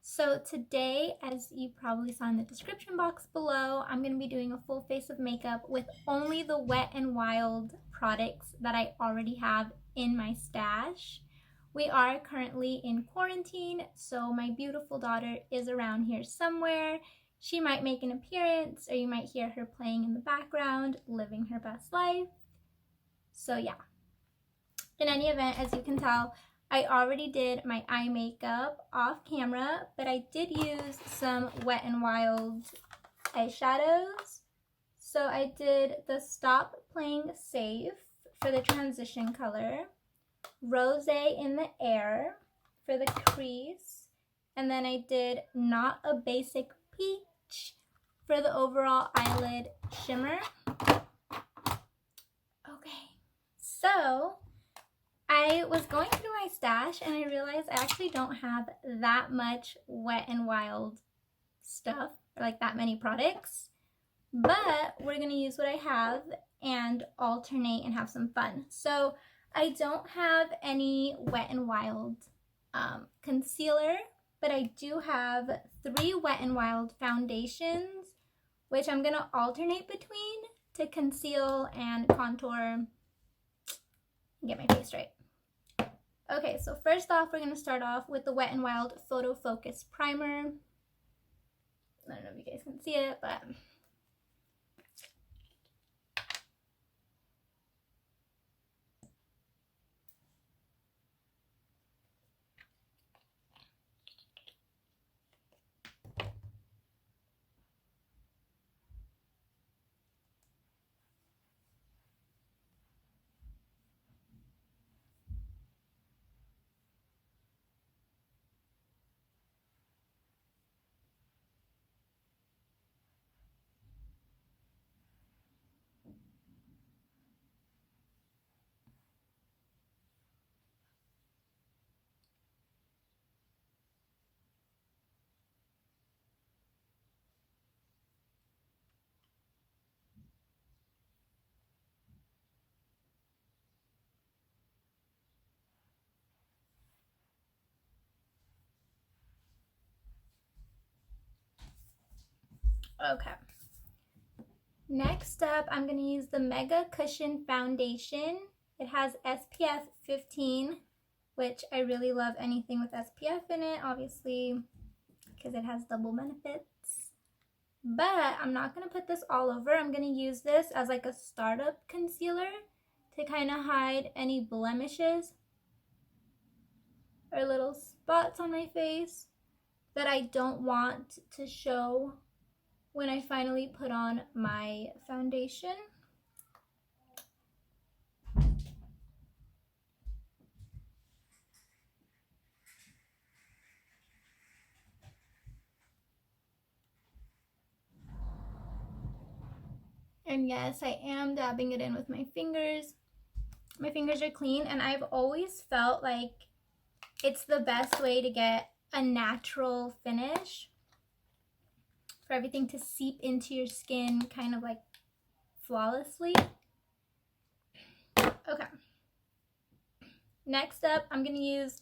So today, as you probably saw in the description box below, I'm going to be doing a full face of makeup with only the Wet n Wild products that I already have in my stash. We are currently in quarantine, so my beautiful daughter is around here somewhere. She might make an appearance, or you might hear her playing in the background, living her best life. So yeah. In any event, as you can tell, I already did my eye makeup off camera, but I did use some Wet n Wild eyeshadows. So I did the Stop Playing Safe for the transition color, Rose in the Air for the crease, and then I did Not a Basic Peach for the overall eyelid shimmer. Okay, so I was going through my stash and I realized I actually don't have that much Wet n Wild stuff, or like that many products, but we're going to use what I have and alternate and have some fun. So I don't have any Wet n Wild concealer, but I do have 3 Wet n Wild foundations, which I'm going to alternate between to conceal and contour and get my face right. Okay, so first off, we're going to start off with the Wet n Wild Photofocus Primer. I don't know if you guys can see it, but okay. Next up, I'm going to use the MegaCushion Foundation. It has SPF 15, which I really love anything with SPF in it, obviously, because it has double benefits. But I'm not going to put this all over. I'm going to use this as like a startup concealer to kind of hide any blemishes or little spots on my face that I don't want to show when I finally put on my foundation. And yes, I am dabbing it in with my fingers. My fingers are clean, and I've always felt like it's the best way to get a natural finish, for everything to seep into your skin kind of like flawlessly. Okay. Next up, I'm going to use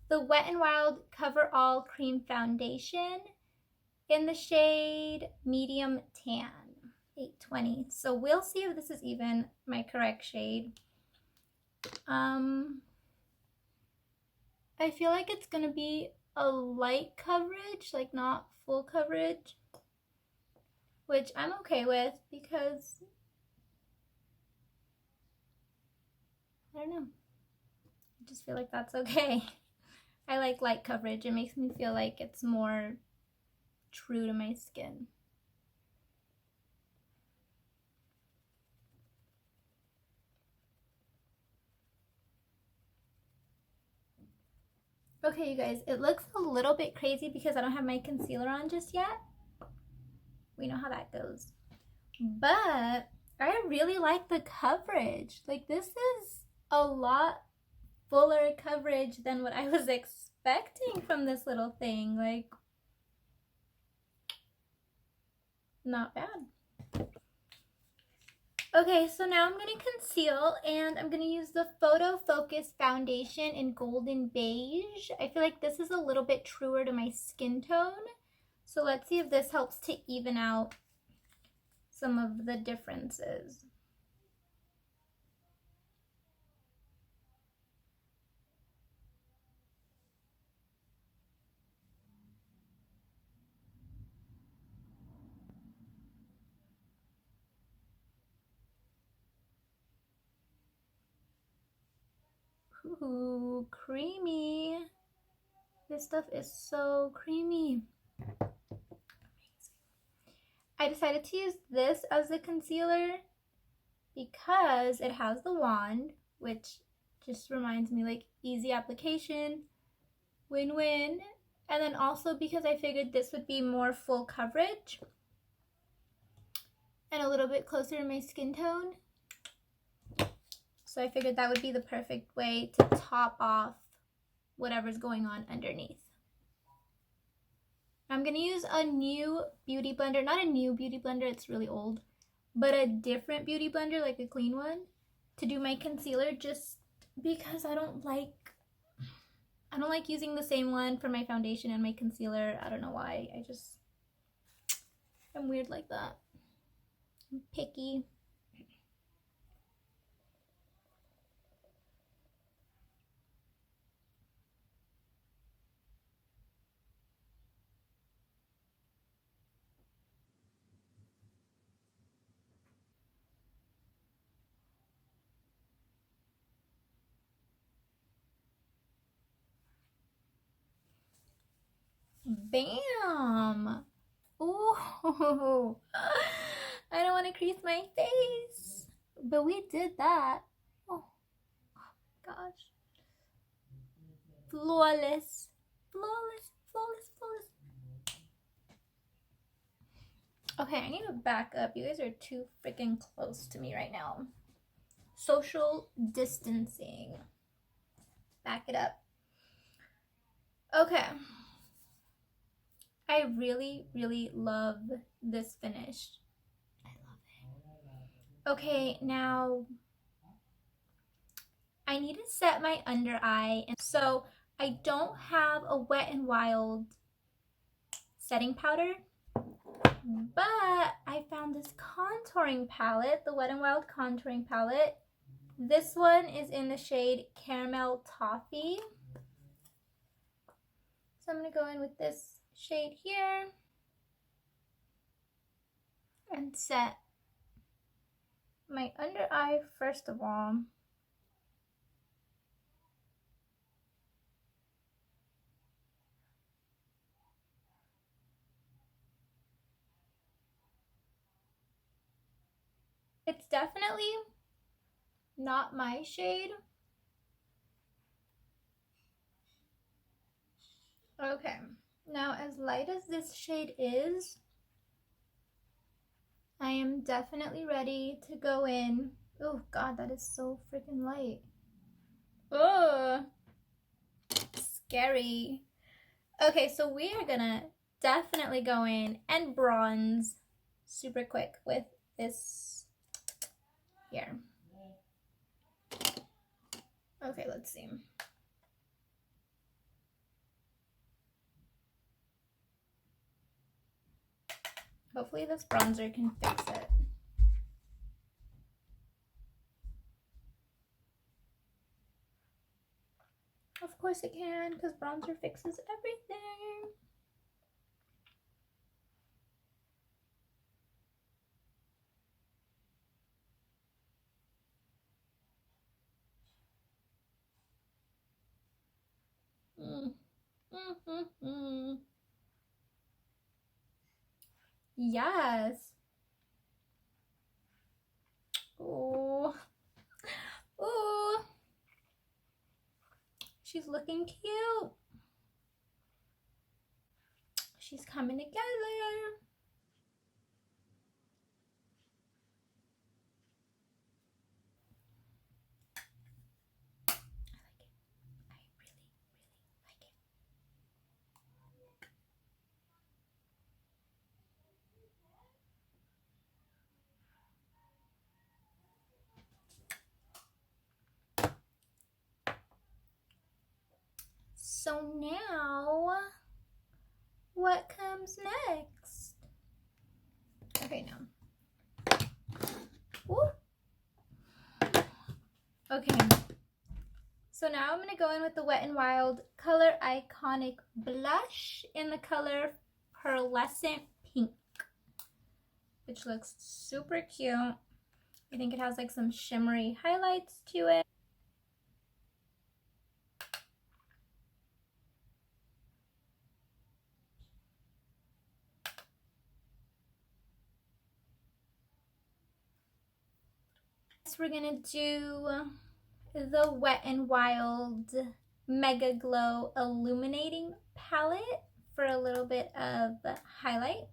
the Wet n Wild Coverall Cream Foundation in the shade Medium Tan, 820. So we'll see if this is even my correct shade. I feel like it's going to be a light coverage, like not full coverage, which I'm okay with because, I don't know, I just feel like that's okay. I like light coverage. It makes me feel like it's more true to my skin. Okay, you guys, it looks a little bit crazy because I don't have my concealer on just yet. We know how that goes. But I really like the coverage. Like, this is a lot fuller coverage than what I was expecting from this little thing. Like, not bad. Okay, so now I'm going to conceal, and I'm going to use the Photofocus foundation in Golden Beige. I feel like this is a little bit truer to my skin tone. So let's see if this helps to even out some of the differences. Ooh, creamy. This stuff is so creamy. I decided to use this as the concealer because it has the wand, which just reminds me, like, easy application, win-win. And then also because I figured this would be more full coverage and a little bit closer to my skin tone. So I figured that would be the perfect way to top off whatever's going on underneath. I'm gonna use a new beauty blender, not a new beauty blender, it's really old, but a different beauty blender, like a clean one, to do my concealer, just because I don't like using the same one for my foundation and my concealer. I don't know why. I'm weird like that. I'm picky. Bam! Ooh! I don't want to crease my face, but we did that. Oh, gosh. Flawless. Flawless, flawless, flawless. Okay, I need to back up. You guys are too freaking close to me right now. Social distancing. Back it up. Okay. I really, really love this finish. I love it. Okay, now I need to set my under eye. And so I don't have a Wet n Wild setting powder, but I found this contouring palette, the Wet n Wild contouring palette. This one is in the shade Caramel Toffee. So I'm going to go in with this shade here and set my under eye first of all. It's definitely not my shade. Okay, now as light as this shade is, I am definitely ready to go in. Oh god, that is so freaking light. Oh, scary. Okay, so we are gonna definitely go in and bronze super quick with this here. Okay, let's see. Hopefully this bronzer can fix it. Of course it can, because bronzer fixes everything. Yes. Ooh. Ooh. She's looking cute. She's coming together. So now, what comes next? Okay, now. Woo. Okay. So now I'm going to go in with the Wet n Wild Color Iconic Blush in the color Pearlescent Pink, which looks super cute. I think it has like some shimmery highlights to it. We're gonna do the Wet n Wild Megaglo Illuminating palette for a little bit of highlight.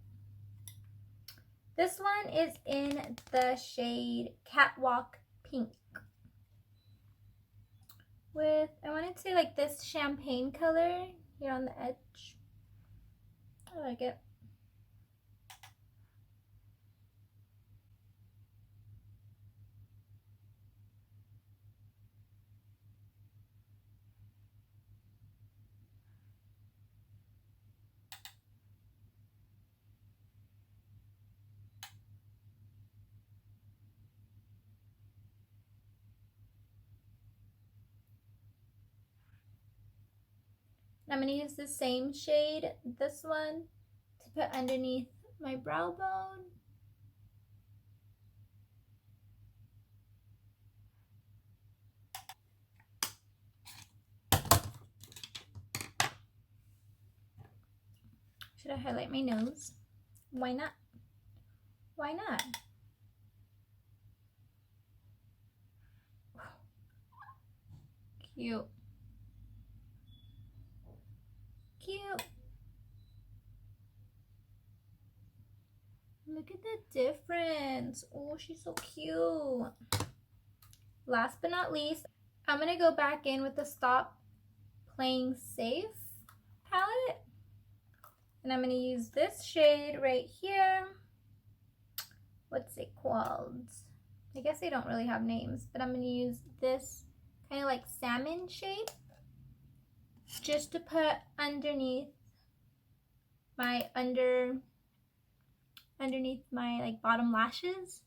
This one is in the shade Catwalk Pink with, I wanted to say like this champagne color here on the edge. I like it. I'm going to use the same shade, this one, to put underneath my brow bone. Should I highlight my nose? Why not? Why not? Cute. Cute. Look at the difference. Oh, she's so cute. Last but not least, I'm going to go back in with the Stop Playing Safe palette. And I'm going to use this shade right here. What's it called? I guess they don't really have names, but I'm going to use this kind of like salmon shade just to put underneath my underneath my like bottom lashes.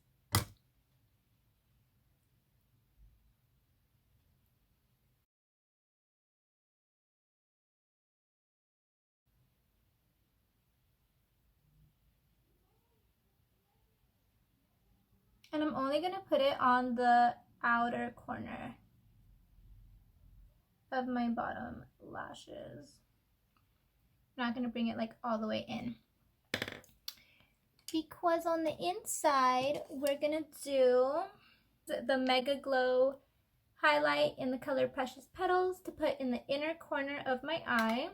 And I'm only going to put it on the outer corner of my bottom lashes. I'm not going to bring it like all the way in. Because on the inside, we're going to do the Megaglo highlight in the color Precious Petals to put in the inner corner of my eye.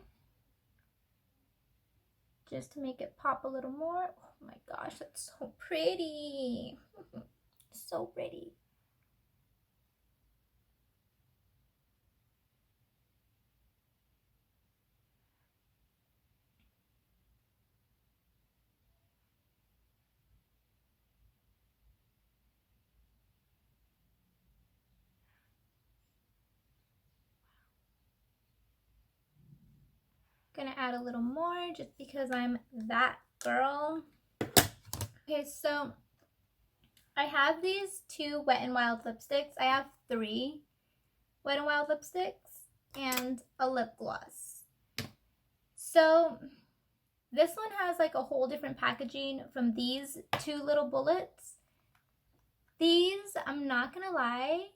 Just to make it pop a little more. Oh my gosh, that's so pretty. So pretty. Gonna add a little more just because I'm that girl. Okay, so I have these two Wet n Wild lipsticks. I have 3 Wet n Wild lipsticks and a lip gloss. So this one has like a whole different packaging from these 2 little bullets. These, I'm not gonna lie,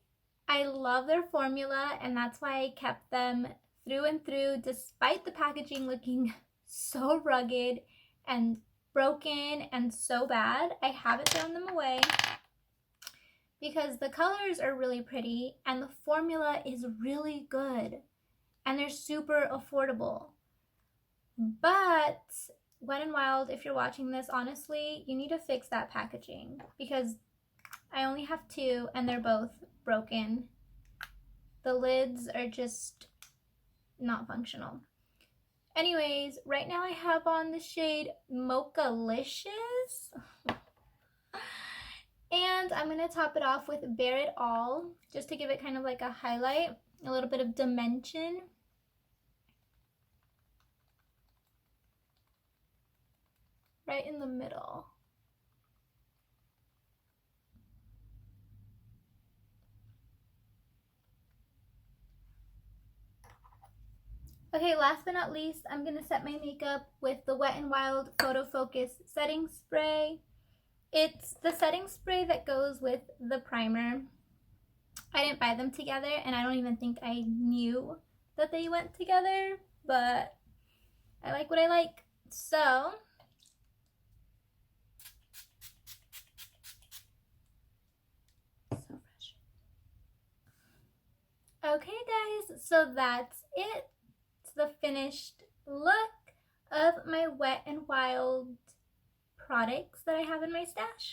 I love their formula, and that's why I kept them through and through, despite the packaging looking so rugged and broken and so bad. I haven't thrown them away because the colors are really pretty and the formula is really good and they're super affordable. But Wet n Wild, if you're watching this, honestly, you need to fix that packaging because I only have 2 and they're both broken. The lids are just not functional. Anyways, right now I have on the shade Mochalicious. And I'm going to top it off with Bare It All, just to give it kind of like a highlight, a little bit of dimension. right in the middle. Okay, last but not least, I'm going to set my makeup with the Wet n Wild Photofocus setting spray. It's the setting spray that goes with the primer. I didn't buy them together, and I don't even think I knew that they went together, but I like what I like. So, fresh. Okay guys, so that's it. It's the finished look of my Wet n Wild products that I have in my stash.